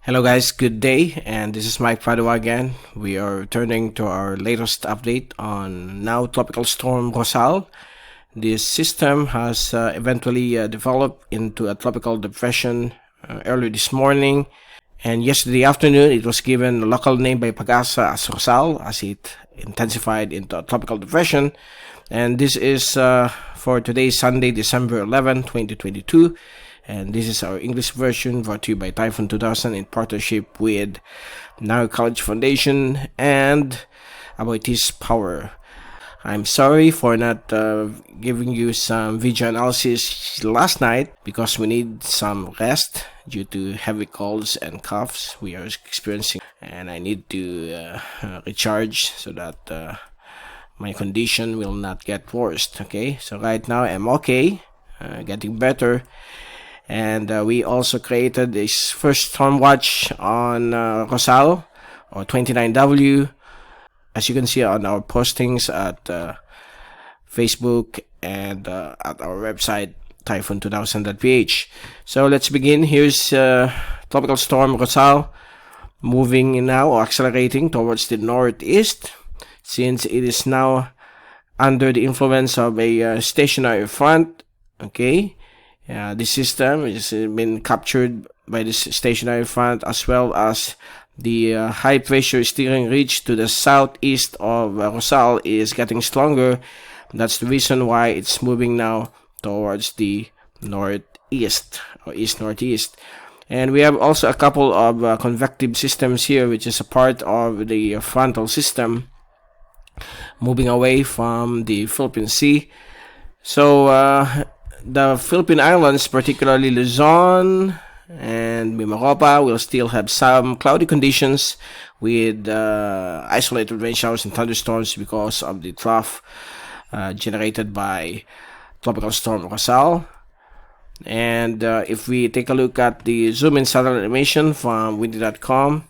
Hello guys, good day, and this is Mike Padua again. We are returning to our latest update on now Tropical Storm Rosal. This system has eventually developed into a tropical depression early this morning, and yesterday afternoon it was given a local name by Pag-asa as Rosal as it intensified into a tropical depression. And this is for today, Sunday, December 11, 2022. And this is our English version brought to you by Typhoon2000 in partnership with Narrow College Foundation and Aboitiz Power. I'm sorry for not giving you some video analysis last night because we need some rest due to heavy colds and coughs we are experiencing, and I need to recharge so that my condition will not get worse. Okay, so right now I'm okay, getting better. And we also created this first storm watch on Rosal or 29W, as you can see on our postings at Facebook and at our website typhoon2000.ph. So let's begin. Here's tropical storm Rosal moving now or accelerating towards the northeast, since it is now under the influence of a stationary front. Okay. This system has been captured by this stationary front, as well as the high pressure steering ridge to the southeast of Rosal is getting stronger. That's the reason why it's moving now towards the northeast or east-northeast. And we have also a couple of convective systems here, which is a part of the frontal system moving away from the Philippine Sea. So the Philippine Islands, particularly Luzon and Mimaropa, will still have some cloudy conditions with isolated rain showers and thunderstorms because of the trough generated by Tropical Storm Rosal. And if we take a look at the zoom-in satellite animation from windy.com,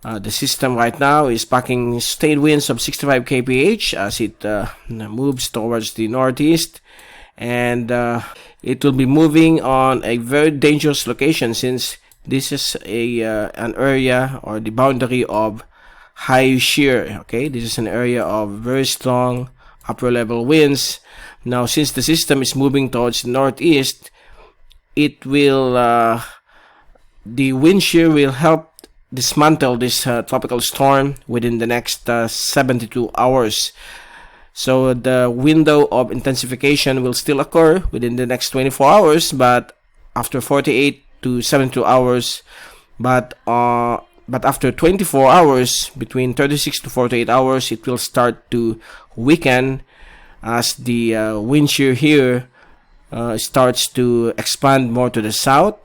the system right now is packing sustained winds of 65 kph as it moves towards the northeast. And it will be moving on a very dangerous location, since this is an area or the boundary of high shear. Okay, this is an area of very strong upper level winds. Now, since the system is moving towards the northeast, it will the wind shear will help dismantle this tropical storm within the next 72 hours. So the window of intensification will still occur within the next 24 hours, but after 48 to 72 hours. But after 24 hours, between 36 to 48 hours, it will start to weaken as the wind shear here starts to expand more to the south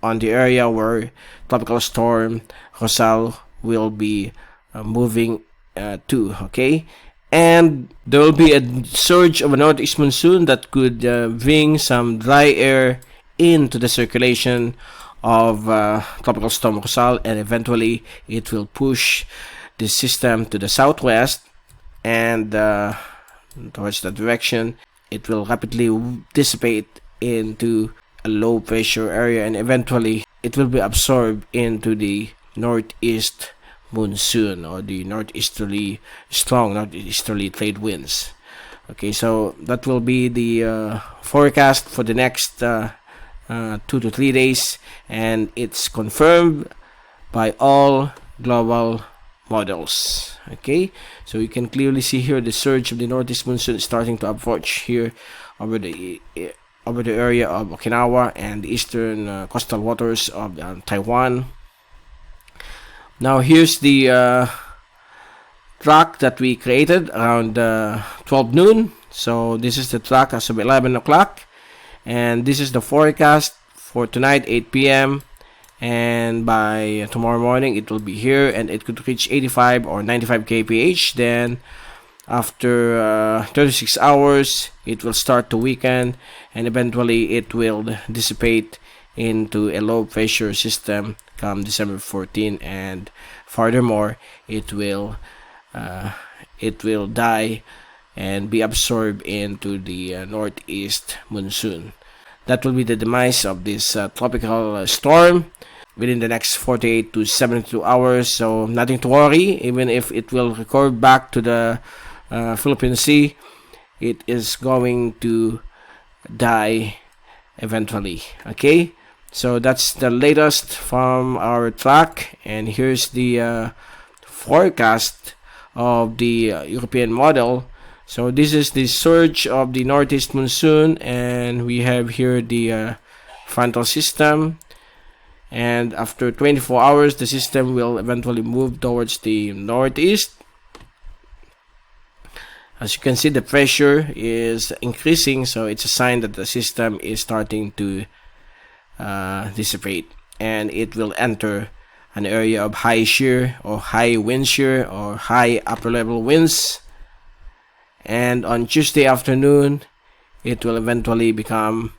on the area where Tropical Storm Rosal will be moving to. Okay. And there will be a surge of a northeast monsoon that could bring some dry air into the circulation of Tropical Storm Rosal, and eventually it will push the system to the southwest and towards that direction. It will rapidly dissipate into a low pressure area, and eventually it will be absorbed into the northeast monsoon or the strong northeasterly trade winds. Okay, so that will be the forecast for the next 2 to 3 days, and it's confirmed by all global models. Okay, so you can clearly see here the surge of the northeast monsoon starting to approach here over the area of Okinawa and the eastern coastal waters of Taiwan. Now here's the track that we created around 12 noon. So this is the track as of 11 o'clock. And this is the forecast for tonight, 8 p.m. And by tomorrow morning, it will be here, and it could reach 85 or 95 kph. Then after 36 hours, it will start to weaken, and eventually it will dissipate into a low pressure system come December 14, and furthermore it will die and be absorbed into the northeast monsoon. That will be the demise of this tropical storm. within the next 48 to 72 hours. So nothing to worry. Even if it will record back to the Philippine Sea, it is going to die eventually. Okay, so that's the latest from our track, and here's the forecast of the European model. So this is the surge of the northeast monsoon, and we have here the frontal system, and after 24 hours the system will eventually move towards the northeast. As you can see, the pressure is increasing, so it's a sign that the system is starting to dissipate, and it will enter an area of high shear or high wind shear or high upper level winds. And on Tuesday afternoon, it will eventually become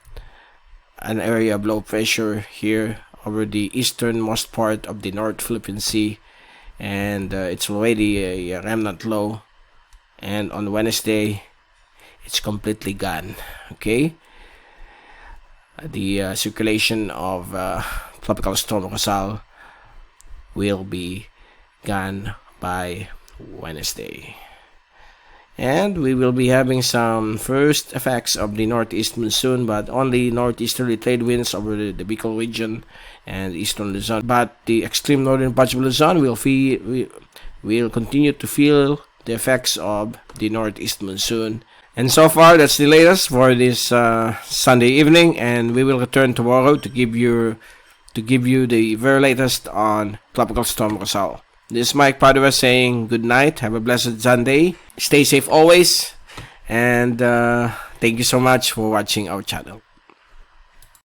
an area of low pressure here over the easternmost part of the North Philippine Sea, and it's already a remnant low. And on Wednesday, it's completely gone. Okay, the circulation of tropical storm Rosal will be gone by Wednesday, and we will be having some first effects of the northeast monsoon, but only northeasterly trade winds over the Bicol region and eastern Luzon. But the extreme northern parts of Luzon will continue to feel the effects of the northeast monsoon. And so far, that's the latest for this Sunday evening, and we will return tomorrow to give you the very latest on Tropical Storm Rosal. This is Mike Padua saying good night, have a blessed Sunday, stay safe always, and thank you so much for watching our channel.